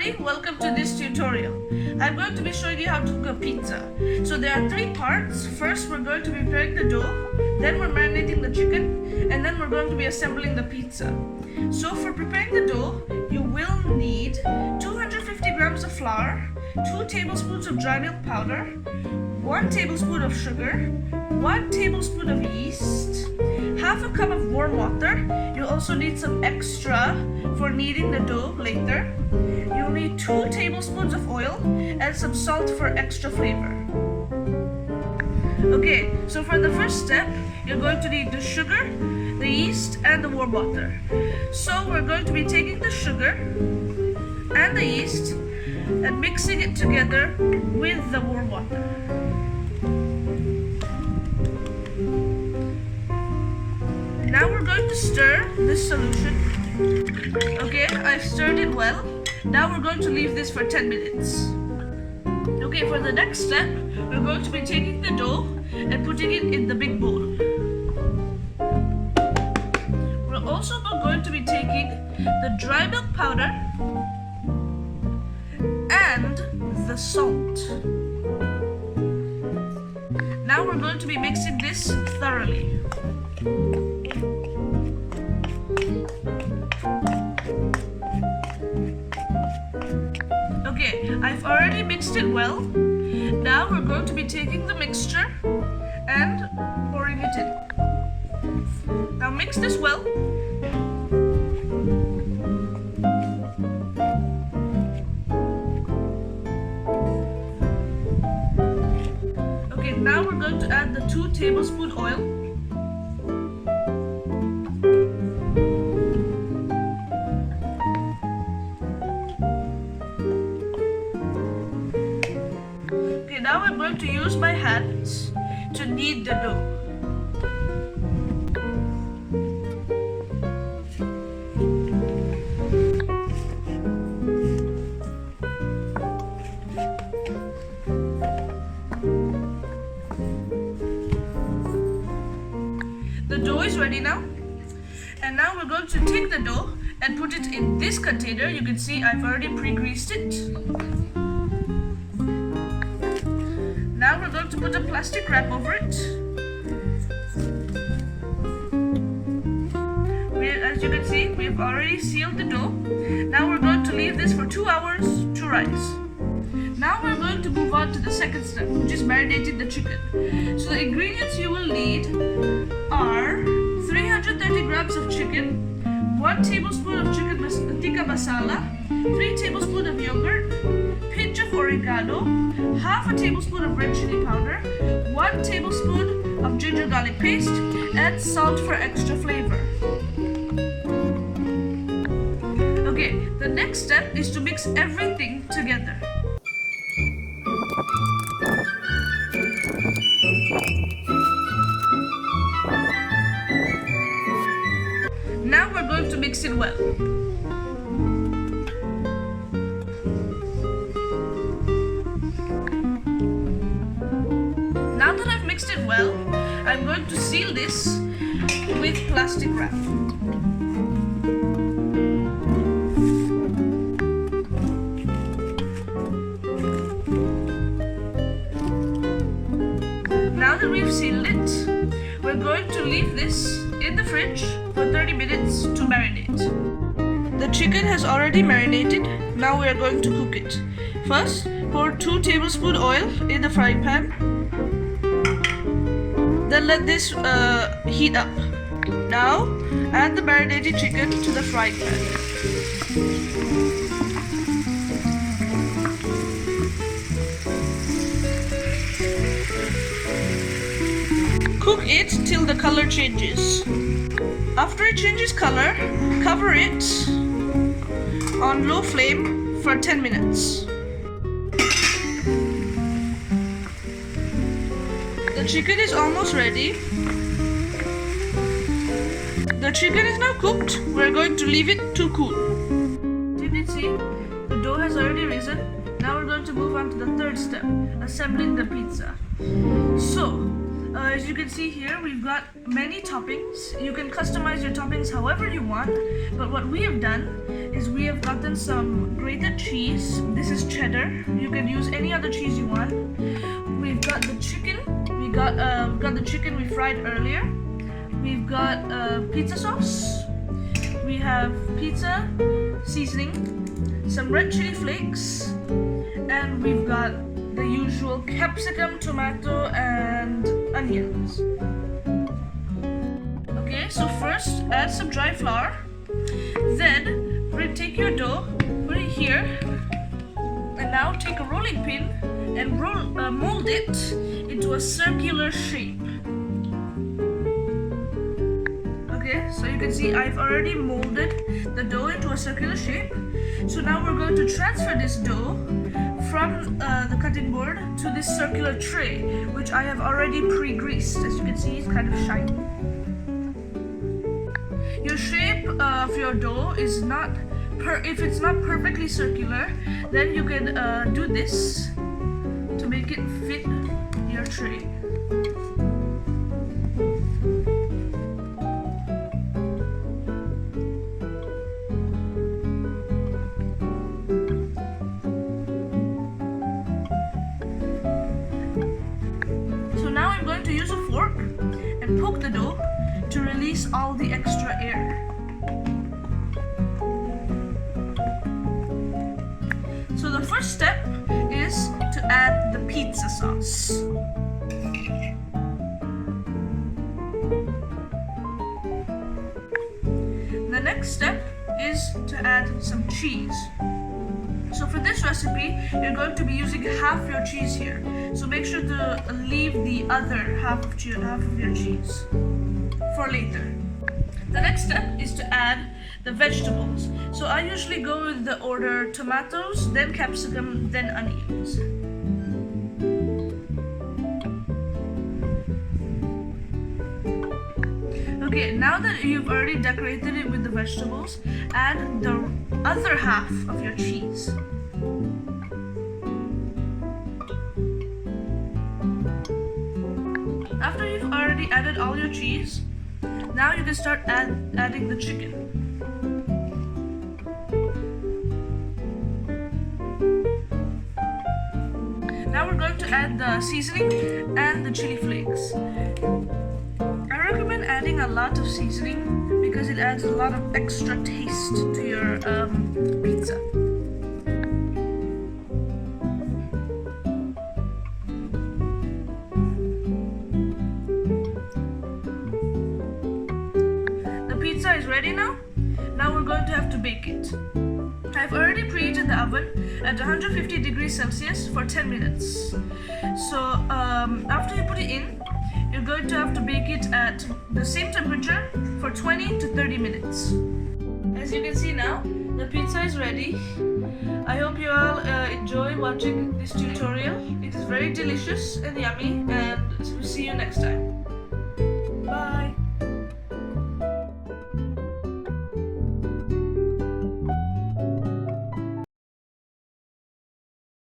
everybody, welcome to this tutorial. I'm going to be showing you how to cook a pizza. So there are three parts. First we're going to be preparing the dough, then we're marinating the chicken, and then we're going to be assembling the pizza. So for preparing the dough, you will need 250 grams of flour, 2 tablespoons of dry milk powder, 1 tablespoon of sugar, 1 tablespoon of yeast, half a cup of warm water. You'll also need some extra for kneading the dough later. You'll need 2 tablespoons of oil and some salt for extra flavor. Okay, so for the first step, you're going to need the sugar, the yeast, and the warm water. So we're going to be taking the sugar and the yeast and mixing it together with the warm water. Now we're going to stir this solution. Okay, I've stirred it well. Now we're going to leave this for 10 minutes. Okay, for the next step, we're going to be taking the dough and putting it in the big bowl. We're also going to be taking the dry milk powder and the salt. Now we're going to be mixing this thoroughly. Okay, I've already mixed it well. Now we're going to be taking the mixture and pouring it in. Now mix this well. Okay, now we're going to add the 2 tablespoon oil. Now I'm going to use my hands to knead the dough. The dough is ready now. And now we're going to take the dough and put it in this container. You can see I've already pre-greased it. Now we're going to put a plastic wrap over it. As you can see, we've already sealed the dough. Now we're going to leave this for 2 hours to rise. Now we're going to move on to the second step, which is marinating the chicken. So the ingredients you will need are 330 grams of chicken, 1 tablespoon of chicken tikka masala, 3 tablespoons of yogurt, pinch of oregano, half a tablespoon of red chili powder, 1 tablespoon of ginger garlic paste, and salt for extra flavor. Okay, the next step is to mix everything together. Now we're going to mix it well. Now that I've mixed it well, I'm going to seal this with plastic wrap. Now that we've sealed it, we're going to leave this in the fridge for 30 minutes to marinate. The chicken has already marinated. Now we are going to cook it. First, pour 2 tablespoons oil in the frying pan. Then let this heat up. Now add the marinated chicken to the frying pan. Cook it till the color changes. After it changes color, cover it on low flame for 10 minutes. The chicken is almost ready. The chicken is now cooked. We're going to leave it to cool. You can see the dough has already risen. Now we're going to move on to the third step, assembling the pizza. So As you can see here, we've got many toppings. You can customize your toppings however you want, but what we have done is we have gotten some grated cheese. This is cheddar. You can use any other cheese you want. We've got the chicken. We got the chicken we fried earlier. We've got pizza sauce. We have pizza seasoning, some red chili flakes, and we've got the usual capsicum, tomato, and onions. Okay, so first add some dry flour. Then we're going to take your dough, put it here, and now take a rolling pin and mold it into a circular shape. Okay, so you can see I've already molded the dough into a circular shape. So now we're going to transfer this dough from the cutting board to this circular tray, which I have already pre-greased. As you can see, it's kind of shiny. Your shape of your dough is not, if it's not perfectly circular, then you can do this to make it fit your tray. Now I'm going to use a fork and poke the dough to release all the extra air. So the first step is to add the pizza sauce. The next step is to add some cheese. So for this recipe, you're going to be using half your cheese here. So make sure to leave the other half of your cheese for later. The next step is to add the vegetables. So I usually go with the order tomatoes, then capsicum, then onions. Okay, now that you've already decorated it with the vegetables, add the other half of your cheese. After you've already added all your cheese, now you can start adding the chicken. Now we're going to add the seasoning and the chili flakes. I recommend adding a lot of seasoning because it adds a lot of extra taste to your pizza. The pizza is ready now. Now we're going to have to bake it. I've already preheated the oven at 150 degrees Celsius for 10 minutes. So after you put it in, you're going to have to bake it at the same temperature for 20 to 30 minutes. As you can see now, the pizza is ready. I hope you all enjoy watching this tutorial. It is very delicious and yummy, and we'll see you next time.